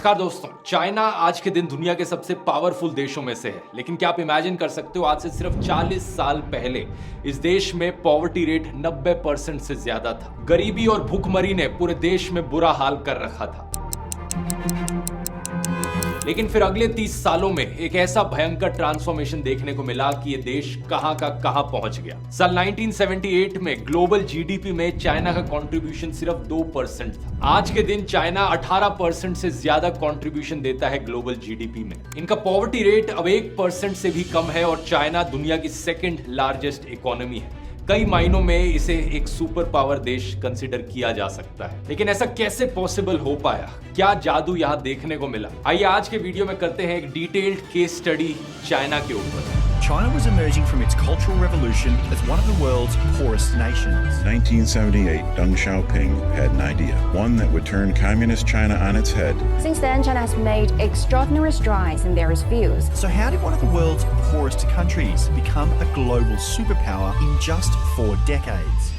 नमस्कार दोस्तों, चाइना आज के दिन दुनिया के सबसे पावरफुल देशों में से है। लेकिन क्या आप इमेजिन कर सकते हो, आज से सिर्फ 40 साल पहले इस देश में पॉवर्टी रेट 90% से ज्यादा था। गरीबी और भूखमरी ने पूरे देश में बुरा हाल कर रखा था। लेकिन फिर अगले 30 सालों में एक ऐसा भयंकर ट्रांसफॉर्मेशन देखने को मिला कि ये देश कहां का कहां पहुंच गया। साल 1978 में ग्लोबल जीडीपी में चाइना का कंट्रीब्यूशन सिर्फ 2% था। आज के दिन चाइना 18% से ज्यादा कंट्रीब्यूशन देता है ग्लोबल जीडीपी में। इनका पॉवर्टी रेट अब 1% से भी कम है और चाइना दुनिया की सेकेंड लार्जेस्ट इकोनॉमी है। कई मायनों में इसे एक सुपर पावर देश कंसिडर किया जा सकता है। लेकिन ऐसा कैसे पॉसिबल हो पाया? क्या जादू यहाँ देखने को मिला? आइए आज के वीडियो में करते हैं एक डिटेल्ड केस स्टडी चाइना के ऊपर। China was emerging from its Cultural Revolution as one of the world's poorest nations. 1978, Deng Xiaoping had an idea, one that would turn communist China on its head. Since then, China has made extraordinary strides in various fields. So how did one of the world's poorest countries become a global superpower in just 4 decades?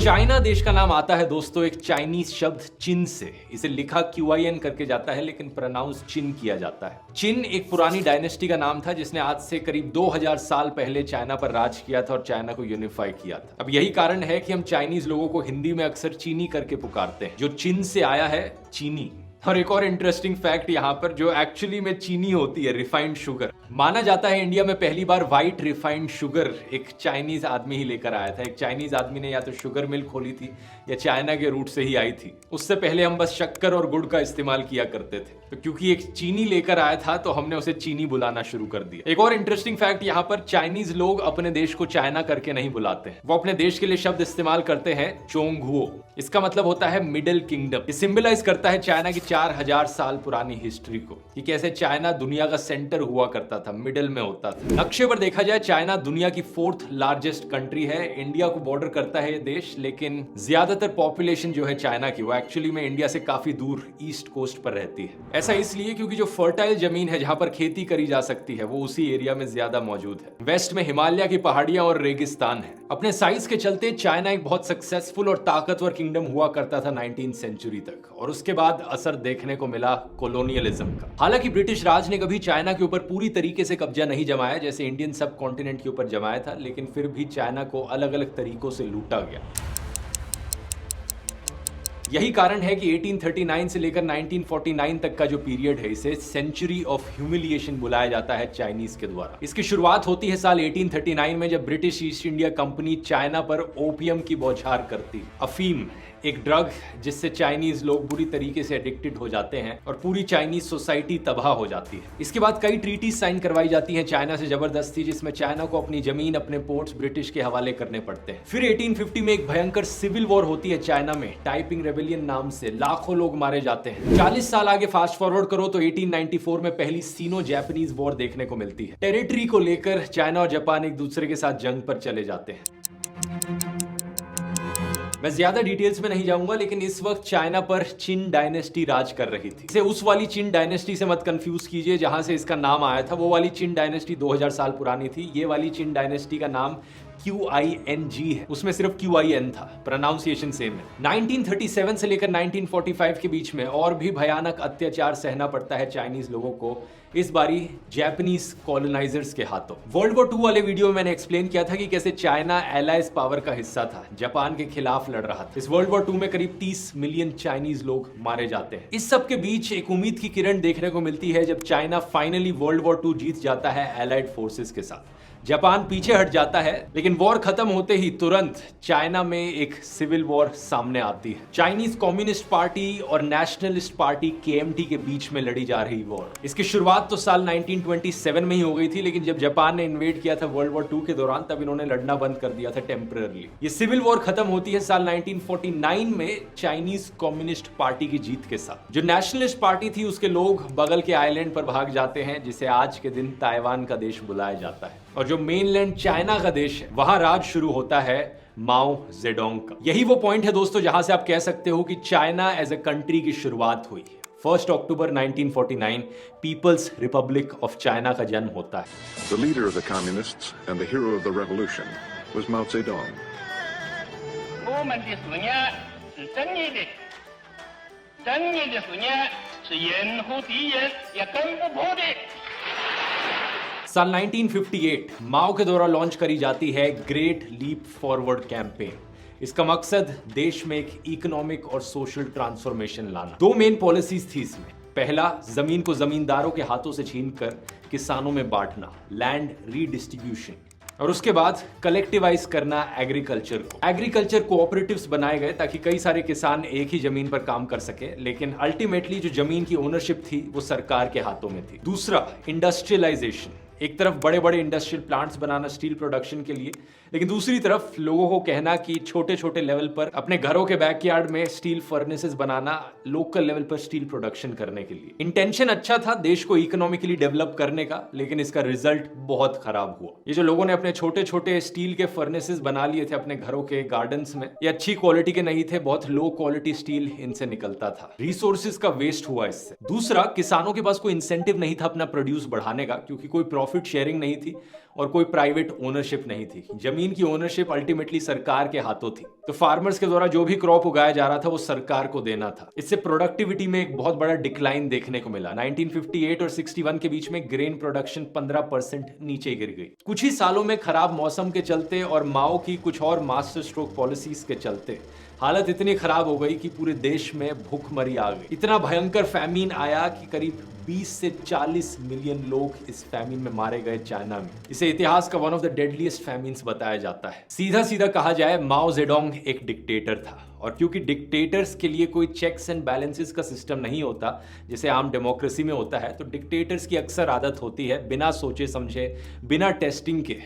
China देश का नाम आता है दोस्तों एक Chinese शब्द चिन से। इसे लिखा QIN करके जाता है लेकिन प्रोनाउंस चिन किया जाता है। चिन एक पुरानी डायनेस्टी का नाम था जिसने आज से करीब 2000 साल पहले चाइना पर राज किया था और चाइना को यूनिफाई किया था। अब यही कारण है कि हम चाइनीज लोगों को हिंदी में अक्सर चीनी करके पुकारते हैं। जो चिन से आया है, चीनी। और एक और इंटरेस्टिंग फैक्ट यहाँ पर, जो एक्चुअली में चीनी होती है, रिफाइंड शुगर। माना जाता है इंडिया में पहली बार व्हाइट रिफाइंड शुगर एक चाइनीज आदमी ही लेकर आया था। एक चाइनीज आदमी ने या तो शुगर मिल खोली थी या चाइना के रूट से ही आई थी। उससे पहले हम बस शक्कर और गुड़ का इस्तेमाल किया करते थे। तो क्योंकि एक चीनी लेकर आया था तो हमने उसे चीनी बुलाना शुरू कर दिया। एक और इंटरेस्टिंग फैक्ट यहाँ पर, चाइनीज लोग अपने देश को चाइना करके नहीं बुलाते हैं। वो अपने देश के लिए शब्द इस्तेमाल करते हैं चोंगहुओ। इसका मतलब होता है मिडिल किंगडम। ये सिंबलाइज करता है चाइना की 4000 साल पुरानी हिस्ट्री को, कि कैसे चाइना दुनिया का सेंटर हुआ करता था, मिडिल में होता था। नक्शे पर देखा जाए चाइना दुनिया की 4th लार्जेस्ट कंट्री है। इंडिया को बॉर्डर करता है ये देश, लेकिन ज्यादातर पॉपुलेशन जो है चाइना की वो एक्चुअली में इंडिया से काफी दूर ईस्ट कोस्ट पर रहती है। ऐसा इसलिए क्योंकि जो फर्टाइल जमीन है जहां पर खेती करी जा सकती है वो उसी एरिया में ज्यादा मौजूद है। वेस्ट में हिमालय की पहाड़ियां और रेगिस्तान है। अपने साइज के चलते चाइना एक बहुत सक्सेसफुल और ताकतवर किंगडम हुआ करता था 19th सेंचुरी तक, और उसके बाद असर देखने को मिला कॉलोनियलिज्म का। हालांकि ब्रिटिश राज ने कभी चाइना के ऊपर पूरी तरीके से कब्जा नहीं जमाया जैसे इंडियन सब कॉन्टिनेंट के ऊपर जमाया था, लेकिन फिर भी चाइना को अलग अलग तरीकों से लूटा गया। यही कारण है कि 1839 से लेकर 1949 तक का जो पीरियड है इसे सेंचुरी ऑफ ह्यूमिलिएशन बुलाया जाता है चाइनीज के द्वारा। इसकी शुरुआत होती है साल 1839 में, जब British east India company China पर ओपियम की बौछार करती। अफीम एक ड्रग जिससे चाइनीज लोग बुरी तरीके से एडिक्टेड हो जाते हैं और पूरी चाइनीज सोसाइटी तबाह हो जाती है। इसके बाद कई ट्रीटी साइन करवाई जाती हैं चाइना से जबरदस्ती, जिसमें चाइना को अपनी जमीन, अपने पोर्ट्स ब्रिटिश के हवाले करने पड़ते हैं। फिर 1850 में एक भयंकर सिविल वॉर होती है चाइना में, टाइपिंग रेबेलियन नाम से। लाखों लोग मारे जाते हैं। 40 साल आगे फास्ट फॉरवर्ड करो तो 1894 में पहली सीनो जापानीज वॉर देखने को मिलती है। टेरिटरी को लेकर चाइना और जापान एक दूसरे के साथ जंग पर चले जाते हैं। मैं ज्यादा डिटेल्स में नहीं जाऊंगा, लेकिन इस वक्त चाइना पर चिन डायनेस्टी राज कर रही थी। इसे उस वाली चिन डायनेस्टी से मत कंफ्यूज कीजिए जहां से इसका नाम आया था। वो वाली चिन डायनेस्टी 2000 साल पुरानी थी। ये वाली चिन डायनेस्टी का नाम QING है, उसमें सिर्फ QIN था, प्रोनाउंसिएशन सेम है। 1937 से लेकर 1945 के बीच में और भी भयानक अत्याचार सहना पड़ता है चाइनीज लोगों को, इस बारी जापानीज कॉलोनाइजर्स के हाथों। वर्ल्ड वॉर 2 वाले वीडियो में मैंने एक्सप्लेन किया था कि कैसे चाइना एलाइज पावर का हिस्सा था, जापान के खिलाफ लड़ रहा था। इस वर्ल्ड वॉर 2 में करीब 30 मिलियन चाइनीज लोग मारे जाते हैं। इस सब के बीच एक उम्मीद की किरण देखने को मिलती है जब चाइना फाइनली वर्ल्ड वॉर 2 जीत जाता है एलाइड फोर्सेस के साथ। जापान पीछे हट जाता है, लेकिन वॉर खत्म होते ही तुरंत चाइना में एक सिविल वॉर सामने आती है। चाइनीज कम्युनिस्ट पार्टी और नेशनलिस्ट पार्टी KMT के बीच में लड़ी जा रही वॉर। इसकी शुरुआत तो साल 1927 में ही हो गई थी, लेकिन जब जापान ने इन्वेड किया था वर्ल्ड वॉर 2 के दौरान, तब इन्होंने लड़ना बंद कर दिया था टेम्पररली। ये सिविल वॉर खत्म होती है साल 1949 में चाइनीज कम्युनिस्ट पार्टी की जीत के साथ। जो नेशनलिस्ट पार्टी थी उसके लोग बगल के आइलैंड पर भाग जाते हैं, जिसे आज के दिन ताइवान का देश बुलाया जाता है। और जो मेनलैंड चाइना का देश है वहां राज शुरू होता है माओ जेडोंग का। यही वो पॉइंट है दोस्तों जहां से आप कह सकते हो कि चाइना एज अ कंट्री की शुरुआत हुई। 1 अक्टूबर 1949 पीपल्स रिपब्लिक ऑफ चाइना का जन्म होता है। The leader of the communists and the hero of the revolution was Mao Zedong. 我们的思念是正义的，正义的思念是掩护敌人，也更不破的。 साल 1958 माओ के द्वारा लॉन्च करी जाती है ग्रेट लीप फॉरवर्ड कैंपेन। इसका मकसद देश में एक इकोनॉमिक और सोशल ट्रांसफॉर्मेशन लाना। दो मेन पॉलिसीज थी इसमें। पहला, जमीन को जमींदारों के हाथों से छीनकर किसानों में बांटना, लैंड रीडिस्ट्रीब्यूशन, और उसके बाद कलेक्टिवाइज करना एग्रीकल्चर को। एग्रीकल्चर कोऑपरेटिव्स बनाए गए ताकि कई सारे किसान एक ही जमीन पर काम कर सके, लेकिन अल्टीमेटली जो जमीन की ओनरशिप थी वो सरकार के हाथों में थी। दूसरा, इंडस्ट्रियलाइजेशन। एक तरफ बड़े बड़े इंडस्ट्रियल प्लांट्स बनाना स्टील प्रोडक्शन के लिए, लेकिन दूसरी तरफ लोगों को कहना कि छोटे छोटे लेवल पर अपने घरों के बैकयार्ड में स्टील फर्नेसेस बनाना, लोकल लेवल पर स्टील प्रोडक्शन करने के लिए। इंटेंशन अच्छा था देश को इकोनॉमिकली डेवलप करने का, लेकिन इसका रिजल्ट बहुत खराब हुआ। ये जो लोगों ने अपने छोटे छोटे स्टील के फर्नेसेस बना लिए थे अपने घरों के गार्डन्स में, ये अच्छी क्वालिटी के नहीं थे, बहुत लो क्वालिटी स्टील इनसे निकलता था। रिसोर्सेज का वेस्ट हुआ इससे। दूसरा, किसानों के पास कोई इंसेंटिव नहीं था अपना प्रोड्यूस बढ़ाने का, क्योंकि कोई प्रॉफिट शेयरिंग नहीं थी और कोई प्राइवेट ओनरशिप नहीं थी। जमीन की ओनरशिप अल्टीमेटली सरकार के हाथों थी, तो फार्मर्स के द्वारा जो भी क्रॉप उगाया जा रहा था वो सरकार को देना था। इससे प्रोडक्टिविटी में एक बहुत बड़ा डिक्लाइन देखने को मिला। 1958 और 61 के बीच में ग्रेन प्रोडक्शन 15% नीचे गिर गई। कुछ ही सालों में खराब मौसम के चलते और माओ की कुछ और मास्टर स्ट्रोक पॉलिसीज के चलते हालत इतनी खराब हो गई कि पूरे देश में भूखमरी आ गई। इतना भयंकर फैमिन आया कि करीब 20 से 40 मिलियन लोग इस फैमिन में मारे गए चाइना में। इसे इतिहास का one of the deadliest famines बताया जाता है। सीधा सीधा कहा जाए, माओ जेडोंग एक डिक्टेटर था, और क्योंकि डिक्टेटर्स के लिए कोई चेक्स एंड बैलेंसेस का सिस्टम नहीं होता जैसे आम डेमोक्रेसी में होता है, तो डिक्टेटर्स की अक्सर आदत होती है बिना सोचे समझे, बिना टेस्टिंग के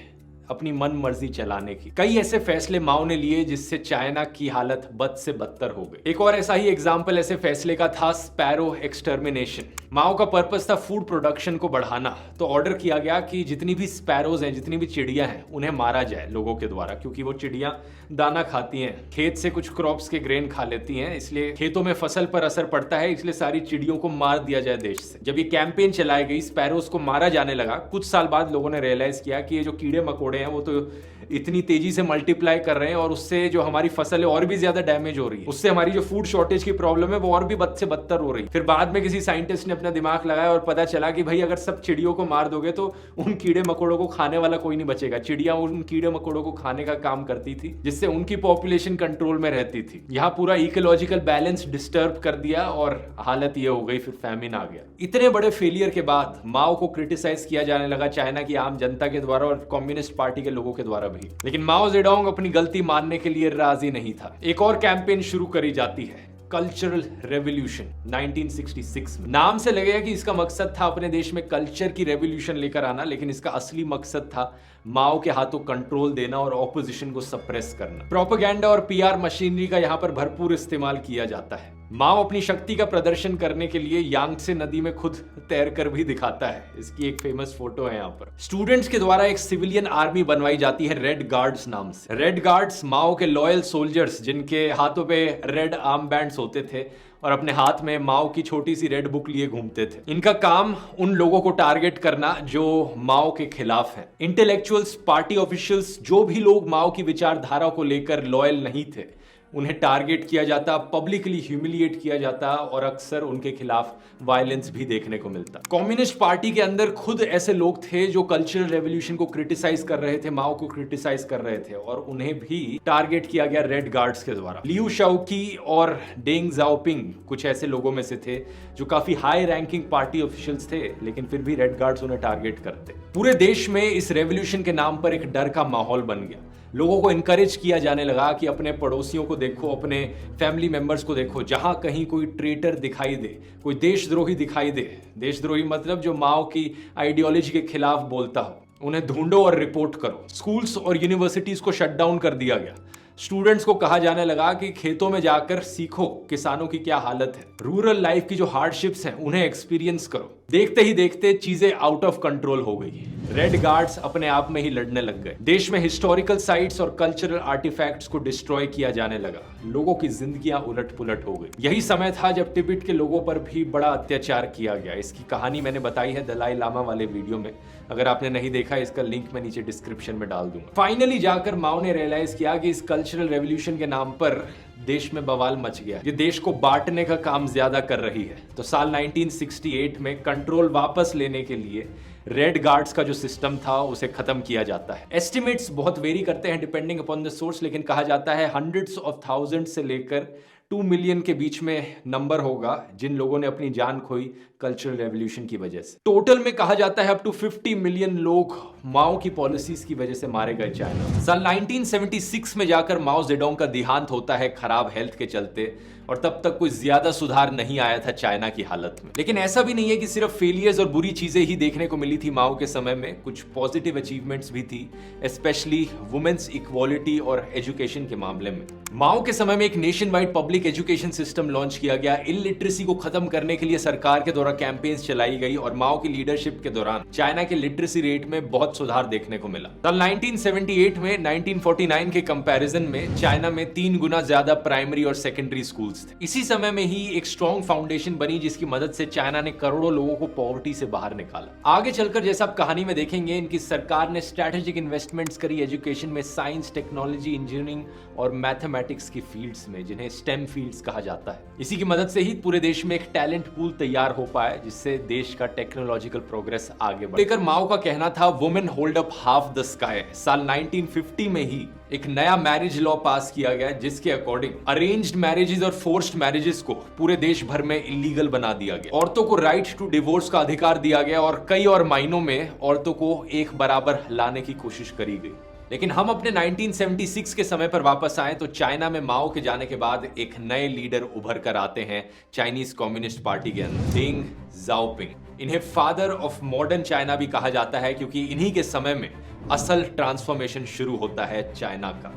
अपनी मन मर्जी चलाने की। कई ऐसे फैसले माओ ने लिए जिससे चाइना की हालत बद से बदतर हो गई। एक और ऐसा ही एग्जाम्पल ऐसे फैसले का था स्पैरो एक्सटर्मिनेशन। माओ का पर्पस था फूड प्रोडक्शन को बढ़ाना, तो ऑर्डर किया गया कि जितनी भी स्पैरोज हैं, जितनी भी चिड़िया हैं, उन्हें मारा जाए लोगों के द्वारा, क्योंकि वो चिड़िया दाना खाती हैं, खेत से कुछ क्रॉप्स के ग्रेन खा लेती हैं, इसलिए खेतों में फसल पर असर पड़ता है, इसलिए सारी चिड़ियों को मार दिया जाए देश से। जब ये कैंपेन चलाई गई, स्पैरोज को मारा जाने लगा, कुछ साल बाद लोगों ने रियलाइज किया कि ये जो कीड़े मकोड़े हैं वो तो इतनी तेजी से मल्टीप्लाई कर रहे हैं और उससे जो हमारी फसल है और भी ज्यादा डैमेज हो रही है, उससे हमारी जो फूड शॉर्टेज की प्रॉब्लम है वो और भी बद से बदतर हो रही है। फिर बाद में किसी साइंटिस्ट ने अपना दिमाग लगाया और पता चला कि भाई अगर सब चिड़ियों को मार दोगे तो उन कीड़े मकोड़ों को खाने वाला कोई नहीं बचेगा। चिड़िया उन कीड़े मकोड़ों को खाने का काम करती थी, जिससे उनकी पॉपुलेशन कंट्रोल में रहती थी। यहाँ पूरा इकोलॉजिकल बैलेंस डिस्टर्ब कर दिया और हालत ये हो गई, फिर फैमिन आ गया। इतने बड़े फेलियर के बाद माओ को क्रिटिसाइज किया जाने लगा चाइना की आम जनता के द्वारा और कम्युनिस्ट पार्टी के लोगों के द्वारा भी, लेकिन माओ जेडोंग अपनी गलती मानने के लिए राजी नहीं था। एक और कैंपेन शुरू करी जाती है, कल्चरल रेवोल्यूशन 1966 में। नाम से लगेगा कि इसका मकसद था अपने देश में कल्चर की रेवोल्यूशन लेकर आना, लेकिन इसका असली मकसद था माओ के हाथों कंट्रोल देना और ऑपोजिशन को सप्रेस करना। प्रोपेगेंडा और पीआर मशीनरी का यहाँ पर भरपूर इस्तेमाल किया जाता है। माओ अपनी शक्ति का प्रदर्शन करने के लिए यांगत्से नदी में खुद तैरकर भी दिखाता है। इसकी एक फेमस फोटो है यहाँ पर। स्टूडेंट्स के द्वारा एक सिविलियन आर्मी बनवाई जाती है रेड गार्ड्स नाम से। रेड गार्ड्स माओ के लॉयल सोल्जर्स, जिनके हाथों पे रेड आर्म बैंड्स होते थे और अपने हाथ में माओ की छोटी सी रेड बुक लिए घूमते थे। इनका काम उन लोगों को टारगेट करना जो माओ के खिलाफ हैं। इंटेलेक्चुअल्स, पार्टी ऑफिशियल्स, जो भी लोग माओ की विचारधारा को लेकर लॉयल नहीं थे, उन्हें टारगेट किया जाता, पब्लिकली ह्यूमिलिएट किया जाता और अक्सर उनके खिलाफ वायलेंस भी देखने को मिलता। कम्युनिस्ट पार्टी के अंदर खुद ऐसे लोग थे जो कल्चरल रेवोल्यूशन को क्रिटिसाइज कर रहे थे, माओ को क्रिटिसाइज कर रहे थे, और उन्हें भी टारगेट किया गया रेड गार्ड्स के द्वारा। लियू शाओकी और डेंग जाओपिंग कुछ ऐसे लोगों में से थे जो काफी हाई रैंकिंग पार्टी ऑफिशियल्स थे, लेकिन फिर भी रेड गार्ड्स उन्हें टारगेट करते। पूरे देश में इस रेवोल्यूशन के नाम पर एक डर का माहौल बन गया। लोगों को इनकरेज किया जाने लगा कि अपने पड़ोसियों को देखो, अपने फैमिली मेंबर्स को देखो, जहां कहीं कोई ट्रेटर दिखाई दे, कोई देशद्रोही दिखाई दे, देशद्रोही मतलब जो माओ की आइडियोलॉजी के खिलाफ बोलता हो, उन्हें ढूंढो और रिपोर्ट करो। स्कूल्स और यूनिवर्सिटीज को शट डाउन कर दिया गया। स्टूडेंट्स को कहा जाने लगा कि खेतों में जाकर सीखो किसानों की क्या हालत है, रूरल लाइफ की जो हार्डशिप्स हैं उन्हें एक्सपीरियंस करो। देखते ही देखते चीजें आउट ऑफ कंट्रोल हो गई। रेड गार्ड्स अपने आप में ही लड़ने लग गए। देश में हिस्टोरिकल साइट्स और कल्चरल आर्टिफैक्ट्स को डिस्ट्रॉय किया जाने लगा। लोगों की जिंदगियां उलट-पुलट हो गई। यही समय था जब तिब्बत के लोगों पर भी बड़ा अत्याचार किया गया। इसकी कहानी मैंने बताई है दलाई लामा वाले वीडियो में। अगर आपने नहीं देखा, इसका लिंक मैं नीचे डिस्क्रिप्शन में डाल दूंगा। फाइनली जाकर माओ ने रियलाइज किया कि इस कल्चरल रेवोल्यूशन के नाम पर देश में बवाल मच गया। ये देश को बांटने का काम ज्यादा कर रही है। तो साल 1968 में कंट्रोल वापस लेने के लिए रेड गार्ड्स का जो सिस्टम था उसे खत्म किया जाता है। एस्टिमेट्स बहुत वेरी करते हैं डिपेंडिंग अपॉन द सोर्स, लेकिन कहा जाता है हंड्रेड्स ऑफ थाउजेंड्स से लेकर 2 मिलियन के बीच में नंबर होगा जिन लोगों ने अपनी जान खोई कल्चरल रेवोल्यूशन की वजह से। टोटल में कहा जाता है अप टू 50 मिलियन लोग माओ की पॉलिसीज की वजह से मारे गए चाइना। साल 1976 में जाकर माओ जेडोंग का देहांत होता है खराब हेल्थ के चलते, और तब तक कोई ज्यादा सुधार नहीं आया था चाइना की हालत में। लेकिन ऐसा भी नहीं है कि सिर्फ फेलियर्स और बुरी चीजें ही देखने को मिली थी माओ के समय में। कुछ पॉजिटिव अचीवमेंट्स भी थी, स्पेशली वुमेन्स इक्वालिटी और एजुकेशन के मामले में। माओ के समय में एक nation wide public education system launch किया गया। इलिटरेसी को खत्म करने के लिए सरकार के द्वारा कैंपेन्स चलाई गई और माओ की लीडरशिप के दौरान चाइना के लिटरेसी रेट में बहुत सुधार देखने को मिला। साल 1978 में 1949 के कंपैरिजन में चाइना में 3 गुना ज्यादा प्राइमरी और सेकेंडरी स्कूल थे। इसी समय में ही एक स्ट्रॉन्ग फाउंडेशन बनी जिसकी मदद से चाइना ने करोड़ों लोगों को पॉवर्टी से बाहर निकाला। आगे चलकर जैसा आप कहानी में देखेंगे, इनकी सरकार ने स्ट्रैटेजिक इन्वेस्टमेंट्स करी एजुकेशन में, साइंस, टेक्नोलॉजी, इंजीनियरिंग और मैथमेटिक्स की फील्ड्स में, जिन्हें स्टेम फील्ड्स कहा जाता है। इसी की मदद से ही पूरे देश में एक टैलेंट पूल तैयार हो पाया जिससे देश का टेक्नोलॉजिकल प्रोग्रेस आगे बढ़ा। लेकर माओ का कहना था women hold up half the sky. साल 1950 में ही एक नया मैरिज लॉ पास किया गया जिसके अकॉर्डिंग अरेंज्ड मैरिजेस और फोर्स्ड मैरिजेस को पूरे देश भर में इलीगल बना दिया गया। औरतों को राइट टू डिवोर्स का अधिकार दिया गया और कई और मायनों में औरतों को एक बराबर लाने की कोशिश करी गई। लेकिन हम अपने 1976 के समय पर वापस आए तो चाइना में माओ के जाने के बाद एक नए लीडर उभर कर आते हैं चाइनीज कम्युनिस्ट पार्टी के अंदर, डेंग जाओपिंग। इन्हें फादर ऑफ मॉडर्न चाइना भी कहा जाता है क्योंकि इन्हीं के समय में असल ट्रांसफॉर्मेशन शुरू होता है चाइना का।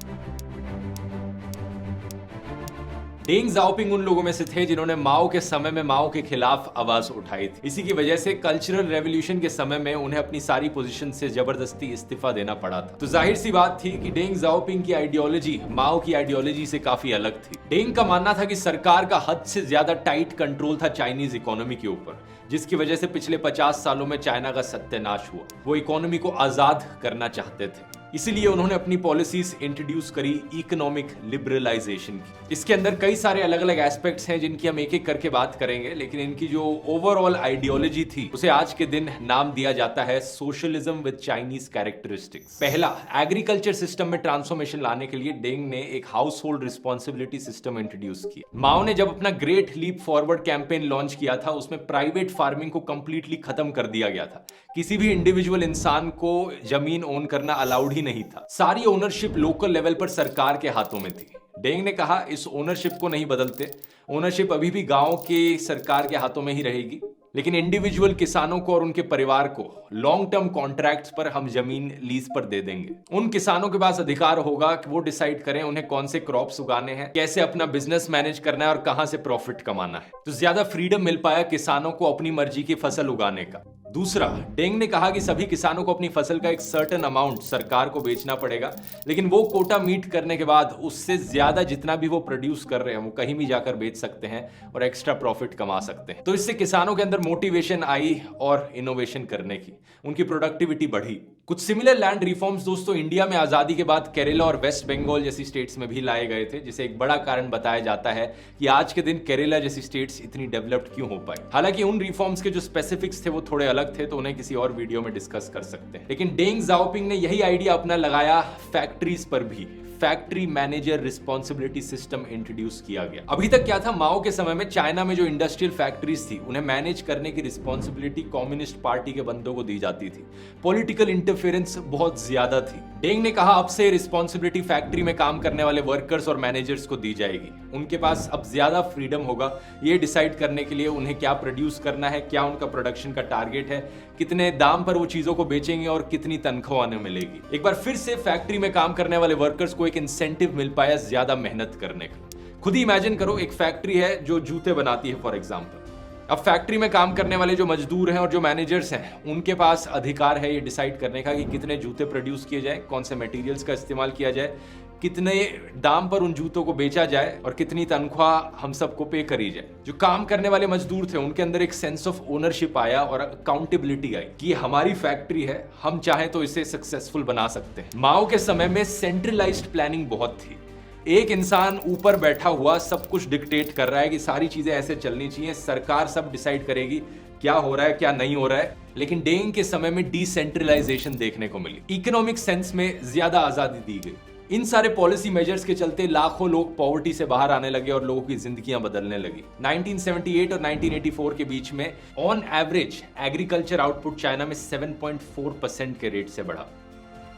डेंग जाओपिंग उन लोगों में से थे जिन्होंने माओ के समय में माओ के खिलाफ आवाज उठाई थी। इसी की वजह से कल्चरल रेवोल्यूशन के समय में उन्हें अपनी सारी पोजीशन से जबरदस्ती इस्तीफा देना पड़ा था। तो जाहिर सी बात थी कि डेंग जाओपिंग की आइडियोलॉजी माओ की आइडियोलॉजी से काफी अलग थी। डेंग का मानना था कि सरकार का हद से ज्यादा टाइट कंट्रोल था चाइनीज इकोनॉमी के ऊपर, जिसकी वजह से पिछले 50 सालों में चाइना का सत्यानाश हुआ। वो इकोनॉमी को आजाद करना चाहते थे, इसीलिए उन्होंने अपनी पॉलिसीज इंट्रोड्यूस करी इकोनॉमिक लिबरलाइजेशन की। इसके अंदर कई सारे अलग अलग एस्पेक्ट्स हैं जिनकी हम एक एक करके बात करेंगे, लेकिन इनकी जो ओवरऑल आइडियोलॉजी थी उसे आज के दिन नाम दिया जाता है सोशलिज्म विद चाइनीज कैरेक्टरिस्टिक्स। पहला, एग्रीकल्चर सिस्टम में ट्रांसफॉर्मेशन लाने के लिए डेंग ने एक household responsibility system introduce किया। माओ ने जब अपना great leap forward campaign launch किया था उसमें प्राइवेट फार्मिंग को कंप्लीटली खत्म कर दिया गया था। किसी भी इंडिविजुअल इंसान को जमीन ओन करना अलाउड ही नहीं था। सारी ओनरशिप लोकल लेवल पर सरकार के हाथों में थी। डेंग ने कहा इस ओनरशिप को नहीं बदलते, ओनरशिप अभी भी गांव के सरकार के हाथों में ही रहेगी, लेकिन इंडिविजुअल किसानों को और उनके परिवार को लॉन्ग टर्म कॉन्ट्रैक्ट्स पर हम जमीन लीज पर दे देंगे। उन किसानों के पास अधिकार होगा कि वो डिसाइड करें उन्हें कौन से क्रॉप्स उगाने हैं, कैसे अपना बिजनेस मैनेज करना है और कहां से प्रॉफिट कमाना है। तो ज्यादा फ्रीडम मिल पाया किसानों को अपनी मर्जी की फसल उगाने का। दूसरा, डेंग ने कहा कि सभी किसानों को अपनी फसल का एक सर्टेन अमाउंट सरकार को बेचना पड़ेगा, लेकिन वो कोटा मीट करने के बाद उससे ज्यादा जितना भी वो प्रोड्यूस कर रहे हैं वो कहीं भी जाकर बेच सकते हैं और एक्स्ट्रा प्रॉफिट कमा सकते हैं। तो इससे किसानों के अंदर मोटिवेशन आई और इनोवेशन करने की, उनकी प्रोडक्टिविटी बढ़ी। कुछ सिमिलर लैंड रिफॉर्म्स दोस्तों इंडिया में आजादी के बाद केरला और वेस्ट बंगाल जैसी स्टेट्स में भी लाए गए थे, जिसे एक बड़ा कारण बताया जाता है कि आज के दिन केरला जैसी स्टेट्स इतनी डेवलप्ड क्यों हो पाई। हालांकि उन रिफॉर्म्स के जो स्पेसिफिक्स थे वो थोड़े अलग थे, तो उन्हें किसी और वीडियो में डिस्कस कर सकते हैं। लेकिन डेंग जाओपिंग ने यही आइडिया अपना लगाया फैक्ट्रीज पर भी। Factory manager responsibility system introduce किया गया। अभी तक क्या था, माओ के समय में चाइना में जो इंडस्ट्रियल फैक्ट्रीज थी उन्हें मैनेज करने की रिस्पॉन्सिबिलिटी कम्युनिस्ट पार्टी के बंदों को दी जाती थी। पॉलिटिकल इंटरफेरेंस बहुत ज्यादा थी। डेंग ने कहा अब से रिस्पॉन्सिबिलिटी फैक्ट्री में काम करने वाले वर्कर्स और मैनेजर्स को दी जाएगी। उनके पास अब ज्यादा फ्रीडम होगा ये डिसाइड करने के लिए उन्हें क्या प्रोड्यूस करना है, क्या उनका प्रोडक्शन का टारगेट है, कितने दाम पर वो चीजों को बेचेंगे और कितनी तनख्वाह उन्हें मिलेगी। एक बार फिर से फैक्ट्री में काम करने वाले वर्कर्स को एक इंसेंटिव मिल पाया ज्यादा मेहनत करने का। खुद ही इमेजिन करो, एक फैक्ट्री है जो जूते बनाती है फॉर एग्जांपल, अब फैक्ट्री में काम करने वाले जो मजदूर हैं और जो मैनेजर्स हैं, उनके पास अधिकार है ये डिसाइड करने का कि कितने जूते प्रोड्यूस किए जाए, कौन से मटेरियल्स का इस्तेमाल किया जाए, कितने दाम पर उन जूतों को बेचा जाए और कितनी तनख्वाह हम सबको पे करी जाए। जो काम करने वाले मजदूर थे उनके अंदर एक सेंस ऑफ ओनरशिप आया और अकाउंटेबिलिटी आई कि हमारी फैक्ट्री है, हम चाहें तो इसे सक्सेसफुल बना सकते हैं। माओ के समय में सेंट्रलाइज्ड प्लानिंग बहुत थी। एक इंसान ऊपर बैठा हुआ सब कुछ डिक्टेट कर रहा है कि सारी चीजें ऐसे चलनी चाहिए, सरकार सब डिसाइड करेगी क्या हो रहा है क्या नहीं हो रहा है। लेकिन डेंग के समय में डिसेंट्रलाइजेशन देखने को मिली, इकोनॉमिक सेंस में ज्यादा आजादी दी गई। इन सारे पॉलिसी मेजर्स के चलते लाखों लोग पॉवर्टी से बाहर आने लगे और लोगों की जिंदगियां बदलने लगी। 1978 और 1984 के बीच में on average agriculture output China में 7.4% के रेट से बढ़ा।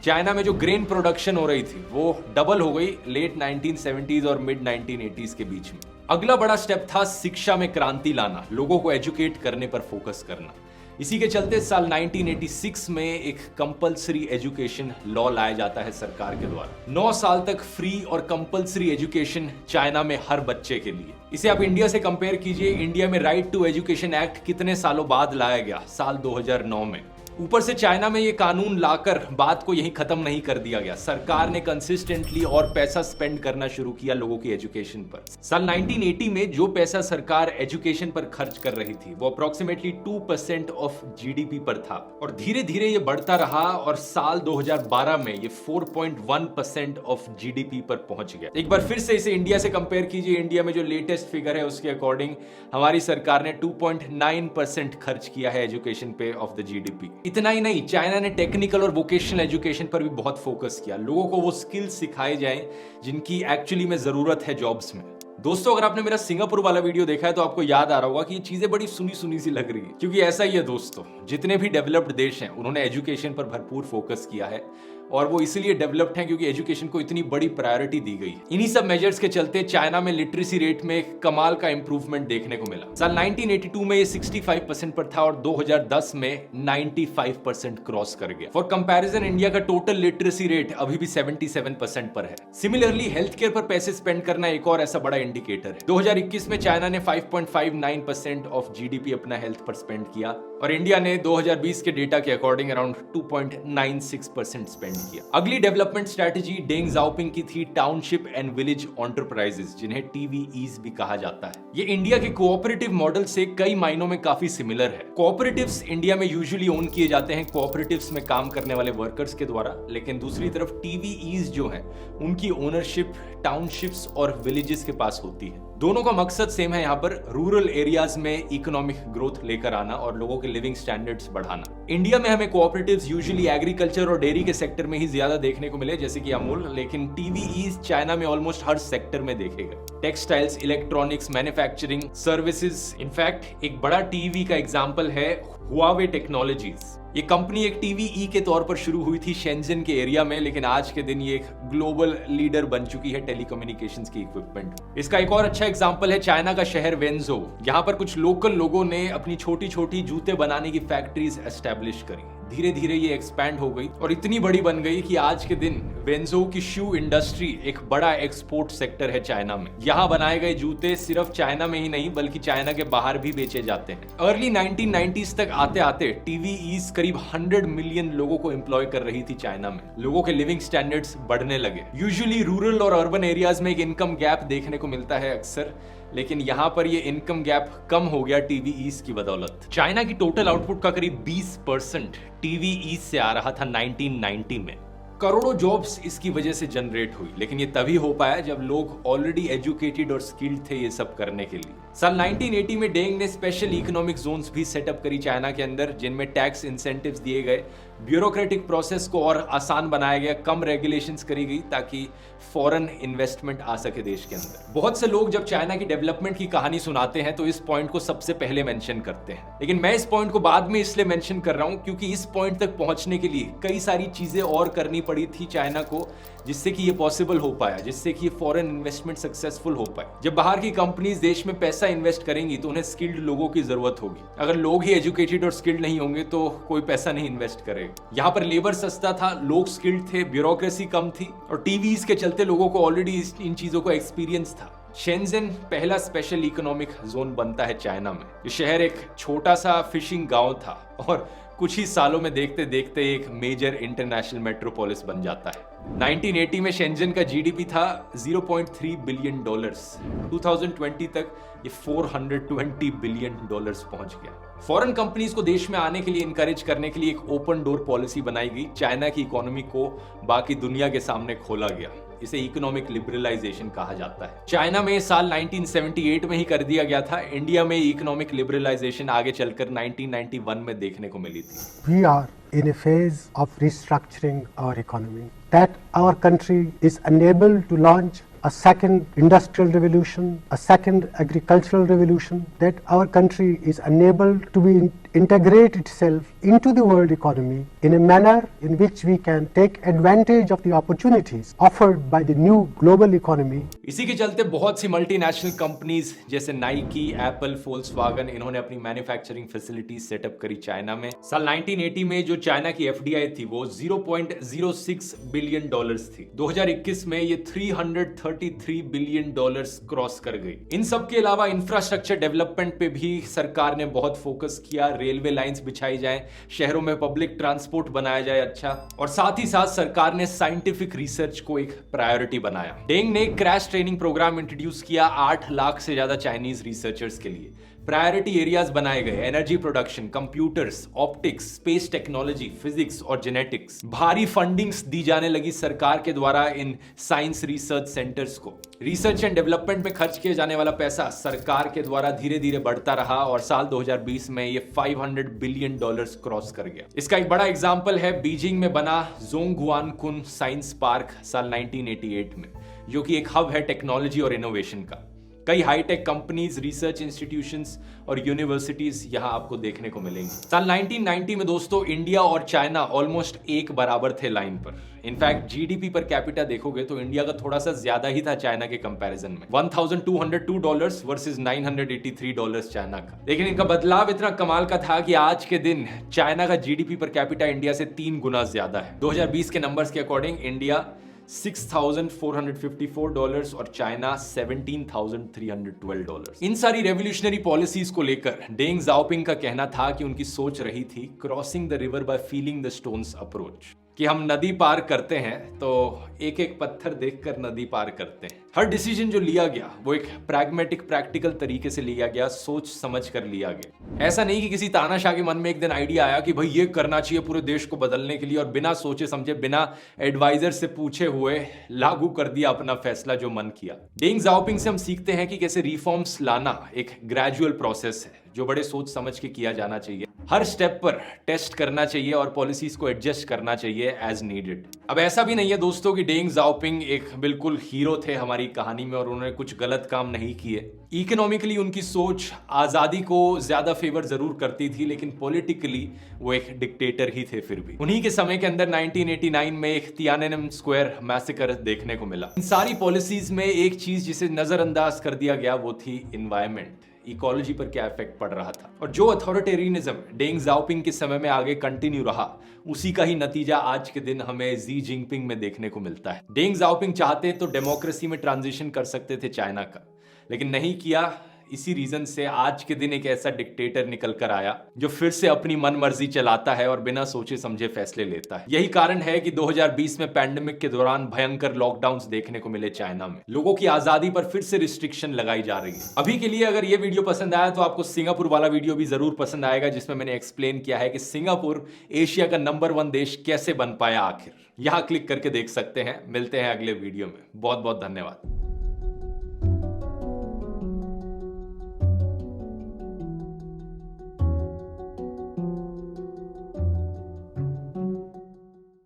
चाइना में जो ग्रेन प्रोडक्शन हो रही थी वो डबल हो गई लेट 1970s और मिड 1980s के बीच में। अगला बड़ा स्टेप था शिक्षा में क्रांति लाना, लोगों को एजुकेट करने पर फोकस करना। इसी के चलते साल 1986 में एक कंपलसरी एजुकेशन लॉ लाया जाता है सरकार के द्वारा। 9 साल तक फ्री और कंपलसरी एजुकेशन चाइना में हर बच्चे के लिए। इसे आप इंडिया से कंपेयर कीजिए, इंडिया में राइट टू एजुकेशन एक्ट कितने सालों बाद लाया गया, साल 2009 में। ऊपर से चाइना में ये कानून लाकर बात को यहीं खत्म नहीं कर दिया गया, सरकार ने कंसिस्टेंटली और पैसा स्पेंड करना शुरू किया लोगों की एजुकेशन पर। साल 1980 में जो पैसा सरकार एजुकेशन पर खर्च कर रही थी वो अप्रोक्सीमेटली 2% ऑफ जीडीपी पर था और धीरे धीरे ये बढ़ता रहा और साल 2012 में ये 4.1% ऑफ जीडीपी पर पहुंच गया। एक बार फिर से इसे इंडिया से कंपेयर कीजिए, इंडिया में जो लेटेस्ट फिगर है उसके अकॉर्डिंग हमारी सरकार ने 2.9% खर्च किया है एजुकेशन पे ऑफ द जीडीपी। इतना ही नहीं, चाइना ने टेक्निकल और वोकेशनल एजुकेशन पर भी बहुत फोकस किया, लोगों को वो स्किल्स सिखाए जाएं जिनकी एक्चुअली में जरूरत है जॉब्स में। दोस्तों, अगर आपने मेरा सिंगापुर वाला वीडियो देखा है तो आपको याद आ रहा होगा कि ये चीजें बड़ी सुनी सुनी सी लग रही है, क्योंकि ऐसा ही है दोस्तों, जितने भी डेवलप्ड देश हैं उन्होंने एजुकेशन पर भरपूर फोकस किया है और वो इसीलिए डेवलप्ड हैं क्योंकि एजुकेशन को इतनी बड़ी प्रायोरिटी दी गई। इन्हीं सब मेजर्स के चलते चाइना में लिटरेसी रेट में कमाल का इंप्रूवमेंट देखने को मिला। साल 1982 में ये 65% पर था और 2010 में 95% क्रॉस कर गया। फॉर कंपैरिजन, इंडिया का टोटल लिटरेसी रेट अभी भी 77% पर है। सिमिलरली हेल्थ केयर पर पैसे स्पेंड करना एक और ऐसा बड़ा इंडिकेटर है। 2021 में चाइना ने 5.59% ऑफ जीडीपी अपना हेल्थ पर स्पेंड किया और इंडिया ने 2020 के डेटा के अकॉर्डिंग अराउंड 2.96% स्पेंड किया। अगली डेवलपमेंट स्ट्रेटेजी डेंग जाओपिंग की थी टाउनशिप एंड विलेज एंटरप्राइजेस, जिन्हें TVEs भी कहा जाता है। ये इंडिया के कोऑपरेटिव मॉडल से कई मायनों में काफी सिमिलर है। कोऑपरेटिव्स इंडिया में यूजुअली ओन किए जाते हैं कोऑपरेटिव्स में काम करने वाले वर्कर्स के द्वारा, लेकिन दूसरी तरफ TVEs जो हैं उनकी ओनरशिप टाउनशिप्स और विलेजेस के पास होती है। दोनों का मकसद सेम है, यहाँ पर रूरल एरियाज में इकोनॉमिक ग्रोथ लेकर आना और लोगों के लिविंग स्टैंडर्ड्स बढ़ाना। इंडिया में हमें कोऑपरेटिव्स यूजुअली एग्रीकल्चर और डेयरी के सेक्टर में ही ज्यादा देखने को मिले, जैसे कि अमूल, लेकिन TVEs चाइना में ऑलमोस्ट हर सेक्टर में देखे गए। Textiles, electronics, manufacturing, services. In fact एक बड़ा TV का एग्जाम्पल है हुआवे टेक्नोलॉजीज। ये कंपनी एक TVE के तौर पर शुरू हुई थी शेंजन के एरिया में, लेकिन आज के दिन ये एक ग्लोबल लीडर बन चुकी है टेलीकम्युनिकेशंस की इक्विपमेंट। इसका एक और अच्छा एग्जांपल है चाइना का शहर वेंजो। यहाँ पर कुछ लोकल लोगों ने अपनी छोटी छोटी जूते बनाने की फैक्ट्रीज एस्टेब्लिश करी। धीरे धीरे ये एक्सपैंड हो गई और इतनी बड़ी बन गई कि आज के दिन वेंजो की शू इंडस्ट्री एक बड़ा एक्सपोर्ट सेक्टर है चाइना में। यहाँ बनाए गए जूते सिर्फ चाइना में ही नहीं बल्कि चाइना के बाहर भी बेचे जाते हैं। अर्ली 1990s तक आते आते TVEs करीब 100 मिलियन लोगों को एम्प्लॉय कर रही थी चाइना में। लोगों के लिविंग स्टैंडर्ड्स बढ़ने लगे। यूजुअली रूरल और अर्बन एरियाज में एक इनकम गैप देखने को मिलता है अक्सर, लेकिन यहां पर ये इनकम गैप कम हो गया TVEs की बदौलत। चाइना की टोटल आउटपुट का करीब 20% TVEs से आ रहा था 1990 में। करोड़ों जॉब्स इसकी वजह से जनरेट हुई, लेकिन ये तभी हो पाया जब लोग ऑलरेडी एजुकेटेड और स्किल्ड थे ये सब करने के लिए। साल 1980 में डेंग ने स्पेशल इकोनॉमिक जोन्स भी सेटअप करी चाइना के अंदर, जिनमें टैक्स इंसेंटिव्स दिए गए, ब्यूरोक्रेटिक प्रोसेस को और आसान बनाया गया, कम रेगुलेशंस करी गई ताकि फॉरेन इन्वेस्टमेंट आ सके देश के अंदर। बहुत से लोग जब चाइना की डेवलपमेंट की कहानी सुनाते हैं तो इस पॉइंट को सबसे पहले मेंशन करते हैं, लेकिन मैं इस पॉइंट को बाद में इसलिए मेंशन कर रहा हूं क्योंकि इस पॉइंट तक पहुंचने के लिए कई सारी चीजें और करनी पड़ी थी चाइना को, जिससे कि ये पॉसिबल हो पाया, जिससे कि ये फॉरेन इन्वेस्टमेंट सक्सेसफुल हो पाए। जब बाहर की कंपनीज देश में पैसा इन्वेस्ट करेंगी तो उन्हें स्किल्ड लोगों की जरूरत होगी। अगर लोग ही एजुकेटेड और स्किल्ड नहीं होंगे तो कोई पैसा नहीं इन्वेस्ट करेगा। यहाँ पर लेबर सस्ता था, लोग स्किल्ड थे, ब्यूरोक्रेसी कम थी और TVEs के चलते लोगों को ऑलरेडी इन चीजों का एक्सपीरियंस था। शेंजन पहला स्पेशल इकोनॉमिक जोन बनता है चाइना में। ये शहर एक छोटा सा फिशिंग गांव था और कुछ ही सालों में देखते देखते एक मेजर इंटरनेशनल मेट्रोपोलिस बन जाता है। 1980 में शेंजन का जीडीपी था 0.3 बिलियन डॉलर्स। 2020 तक ये 420 बिलियन डॉलर्स पहुंच गया। फॉरेन कंपनीज को देश में आने के लिए इनकरेज करने के लिए एक ओपन डोर पॉलिसी बनाई गई। चाइना की इकोनॉमी को बाकी दुनिया के सामने खोला गया। इसे इकोनॉमिक लिबरलाइजेशन कहा जाता है। चाइना में साल 1978 में ही कर दिया गया था। इंडिया में इकोनॉमिक लिबरलाइजेशन आगे चलकर 1991 में देखने को मिली थी। We are in a phase of restructuring our economy, that our country is unable to launch a second industrial revolution, a second agricultural revolution, that our country is unable to integrate itself into the world economy in a manner in which we can take advantage of the opportunities offered by the new global economy. इसी के चलते बहुत सी multinational companies जैसे Nike, Apple, फोल्क्सवैगन इन्होंने अपनी manufacturing facilities setup करी China में। साल 1980 में जो चाइना की एफडीआई थी वो 0.06 बिलियन डॉलर्स थी। 2021 में ये 333 बिलियन डॉलर्स क्रॉस कर गई। इन सब के अलावा इंफ्रास्ट्रक्चर डेवलपमेंट पे भी सरकार ने बहुत फोकस किया। रेलवे लाइंस बिछाई जाए, शहरों में पब्लिक ट्रांसपोर्ट बनाया जाए अच्छा, और साथ ही साथ सरकार ने साइंटिफिक रिसर्च को एक प्रायोरिटी बनाया। डेंग ने क्रैश ट्रेनिंग प्रोग्राम इंट्रोड्यूस किया 8 लाख से ज्यादा चाइनीज रिसर्चर्स के लिए। प्रायोरिटी एरियाज बनाए गए, energy production, computers, optics, space technology, physics और जेनेटिक्स। भारी फंडिंग्स दी जाने लगी सरकार के द्वारा इन साइंस रिसर्च सेंटर्स को। रिसर्च एंड डेवलपमेंट में खर्च किए जाने वाला पैसा सरकार के द्वारा धीरे धीरे बढ़ता रहा और साल 2020 में ये 500 बिलियन डॉलर्स क्रॉस कर गया। इसका एक बड़ा एग्जाम्पल है बीजिंग में बना जोंगगुआनकुन साइंस पार्क साल 1988 में, जो कि एक हब है टेक्नोलॉजी और इनोवेशन का। कई हाईटेक कंपनीज, रिसर्च इंस्टीट्यूशंस और यूनिवर्सिटीज यहां आपको देखने को मिलेंगी। साल 1990 में दोस्तों इंडिया और चाइना ऑलमोस्ट एक बराबर थे लाइन पर। इनफैक्ट जीडीपी पर कैपिटा देखोगे तो इंडिया का थोड़ा सा ज्यादा ही था चाइना के कंपैरिजन में, $1,202 वर्सेस $983 चाइना का। लेकिन इनका बदलाव इतना कमाल का था कि आज के दिन चाइना का जीडीपी पर कैपिटा इंडिया से 3 गुना ज्यादा है। 2020 के नंबर्स के अकॉर्डिंग इंडिया $6,454 और चाइना $17,312। इन सारी रेवोल्यूशनरी पॉलिसीज को लेकर डेंग जाओपिंग का कहना था कि उनकी सोच रही थी crossing the river by feeling the stones approach, कि हम नदी पार करते हैं तो एक एक पत्थर देखकर नदी पार करते हैं। हर डिसीजन जो लिया गया वो एक प्रैग्मेटिक प्रैक्टिकल तरीके से लिया गया, सोच समझ कर लिया गया। ऐसा नहीं कि किसी तानाशाह के मन में एक दिन आइडिया आया कि भाई ये करना चाहिए पूरे देश को बदलने के लिए, और बिना सोचे समझे, बिना एडवाइजर से पूछे हुए लागू कर दिया अपना फैसला जो मन किया। डेंग जाओपिंग से हम सीखते हैं कि कैसे रिफॉर्म्स लाना एक ग्रेजुअल प्रोसेस है जो बड़े सोच समझ के किया जाना चाहिए। हर स्टेप पर टेस्ट करना चाहिए और पॉलिसीज को एडजस्ट करना चाहिए एज नीडेड। अब ऐसा भी नहीं है दोस्तों कि डेंग जाओपिंग एक बिल्कुल हीरो थे हमारी कहानी में और उन्होंने कुछ गलत काम नहीं किए। इकोनॉमिकली उनकी सोच आजादी को ज्यादा फेवर जरूर करती थी, लेकिन पॉलिटिकली वो एक डिक्टेटर ही थे। फिर भी उन्हीं के समय के अंदर 1989 में एक तियाननमेन स्क्वायर मैसेकर देखने को मिला। इन सारी पॉलिसीज में एक चीज जिसे नजरअंदाज कर दिया गया वो थी एनवायरनमेंट, इकोलॉजी पर क्या इफेक्ट पड़ रहा था। और जो अथॉरिटेरियनिज्म डेंग जाओपिंग के समय में आगे कंटिन्यू रहा, उसी का ही नतीजा आज के दिन हमें जी जिनपिंग में देखने को मिलता है। डेंग जाओपिंग चाहते तो डेमोक्रेसी में ट्रांजिशन कर सकते थे चाइना का, लेकिन नहीं किया। इसी रीजन से आज के दिन एक ऐसा डिक्टेटर निकल कर आया जो फिर से अपनी मन मर्जी चलाता है और बिना सोचे समझे फैसले लेता है। यही कारण है कि 2020 में पैंडेमिक के दौरान भयंकर लॉकडाउन्स देखने को मिले चाइना में। लोगों की आजादी पर फिर से रिस्ट्रिक्शन लगाई जा रही है। अभी के लिए अगर ये वीडियो पसंद आया तो आपको सिंगापुर वाला वीडियो भी जरूर पसंद आएगा, जिसमें मैंने एक्सप्लेन किया है कि सिंगापुर एशिया का नंबर 1 देश कैसे बन पाया आखिर। यहां क्लिक करके देख सकते हैं। मिलते हैं अगले वीडियो में। बहुत बहुत धन्यवाद।